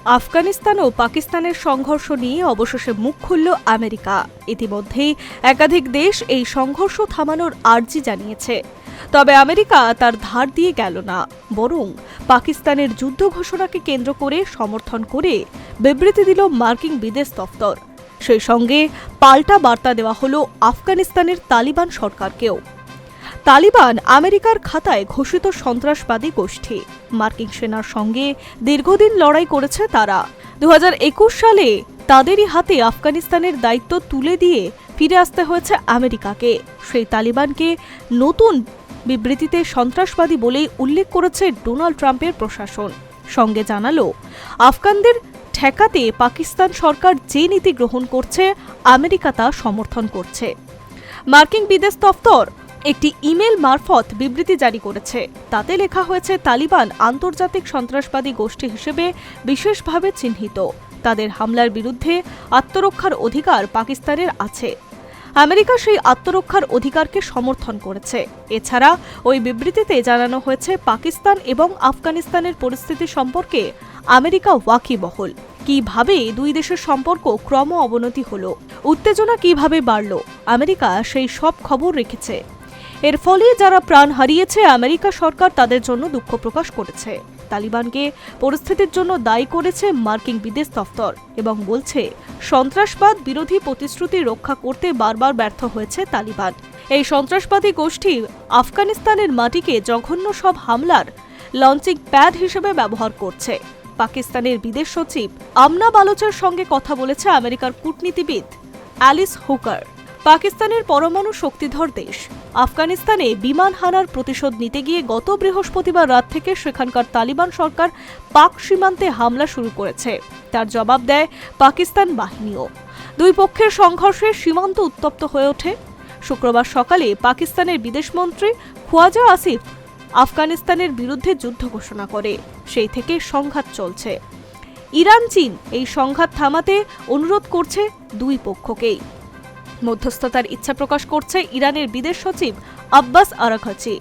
আফগানিস্তান ও পাকিস্তানের সংঘর্ষ নিয়ে অবশেষে মুখ খুলল আমেরিকা। ইতিমধ্যেই একাধিক দেশ এই সংঘর্ষ থামানোর আর্জি জানিয়েছে। তবে আমেরিকা তার ধার দিয়ে গেল না, বরং পাকিস্তানের যুদ্ধ ঘোষণাকে কেন্দ্র করে সমর্থন করে বিবৃতি দিল মার্কিন বিদেশ দপ্তর। সেই সঙ্গে পাল্টা বার্তা দেওয়া হল আফগানিস্তানের তালিবান সরকারকেও। তালিবান আমেরিকার খাতায় ঘোষিত সন্ত্রাসবাদী গোষ্ঠী। মার্কিন সেনার সঙ্গে দীর্ঘদিন লড়াই করেছে তারা। 2021 সালে তাদেরই হাতে আফগানিস্তানের দায়িত্ব তুলে দিয়ে ফিরে আসতে হয়েছে আমেরিকাকে। সেই তালিবানকে নতুন বিবৃতিতে সন্ত্রাসবাদী বলেই উল্লেখ করেছে ডোনাল্ড ট্রাম্পের প্রশাসন। সঙ্গে জানালো, আফগানদের ঠেকাতে পাকিস্তান সরকার যে নীতি গ্রহণ করছে আমেরিকা তা সমর্থন করছে। মার্কিন বিদেশ দপ্তর একটি ইমেল মারফত বিবৃতি জারি করেছে। তাতে লেখা হয়েছে, তালিবান আন্তর্জাতিক সন্ত্রাসবাদী গোষ্ঠী হিসেবে বিশেষভাবে চিহ্নিত। তাদের হামলার বিরুদ্ধে আত্মরক্ষার অধিকার পাকিস্তানের আছে। আমেরিকা সেই আত্মরক্ষার অধিকারকে সমর্থন করেছে। এছাড়া ওই বিবৃতিতে জানানো হয়েছে, পাকিস্তান এবং আফগানিস্তানের পরিস্থিতি সম্পর্কে আমেরিকা ওয়াকিবহল। কিভাবে দুই দেশের সম্পর্ক ক্রম অবনতি হলো, উত্তেজনা কিভাবে বাড়ল, আমেরিকা সেই সব খবর রেখেছে। এর ফলে যারা প্রাণ হারিয়েছে, আমেরিকা সরকার তাদের জন্য দুঃখ প্রকাশ করেছে। তালিবানকে পরিস্থিতির জন্য দায়ী করেছে মার্কিন বিদেশ দপ্তর এবং বলছে, সন্ত্রাসবাদ বিরোধী প্রতিশ্রুতি রক্ষা করতে বারবার ব্যর্থ হয়েছে তালিবান। এই সন্ত্রাসবাদী গোষ্ঠী আফগানিস্তানের মাটিকে জঘন্য সব হামলার লঞ্চিং প্যাড হিসেবে ব্যবহার করছে। পাকিস্তানের বিদেশ সচিব আমনা বালোচের সঙ্গে কথা বলেছে আমেরিকার কূটনীতিবিদ অ্যালিস হুকার। পাকিস্তানের পরমাণু শক্তিধর দেশ আফগানিস্তানে বিমান হানার প্রতিশোধ নিতে গিয়ে গত বৃহস্পতিবার রাত থেকে সেখানকার তালিবান সরকার পাক সীমান্তে হামলা শুরু করেছে। তার জবাব দেয় পাকিস্তান বাহিনীও। দুই পক্ষের সংঘর্ষে সীমান্ত উত্তপ্ত হয়ে ওঠে। শুক্রবার সকালে পাকিস্তানের বিদেশমন্ত্রী খোয়াজা আসিফ আফগানিস্তানের বিরুদ্ধে যুদ্ধ ঘোষণা করে। সেই থেকে সংঘাত চলছে। ইরান চীন এই সংঘাত থামাতে অনুরোধ করছে দুই পক্ষকেই। মধ্যস্থতার ইচ্ছা প্রকাশ করছে ইরানের বিদেশ সচিব আব্বাস আরাঘচি।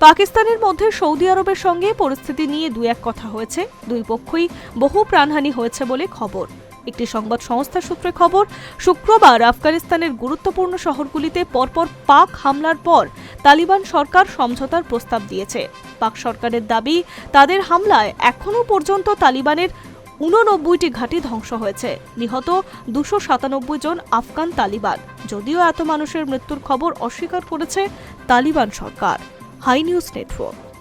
পাকিস্তানের মধ্যে সৌদি আরবের সঙ্গে পরিস্থিতি নিয়ে দুই এক কথা হয়েছে। দুই পক্ষই বহু প্রাণহানি হয়েছে বলে খবর। একটি সংবাদ সংস্থার সূত্রে খবর, শুক্রবার আফগানিস্তানের গুরুত্বপূর্ণ শহরগুলিতে পরপর পাক হামলার পর তালিবান সরকার সমঝোতার প্রস্তাব দিয়েছে। পাক সরকারের দাবি, তাদের হামলায় এখনও পর্যন্ত তালিবানের 89টি ঘাঁটি ধ্বংস হয়েছে। নিহত 297 জন আফগান তালিবান। যদিও এত মানুষের মৃত্যুর খবর অস্বীকার করেছে তালিবান সরকার। High news network.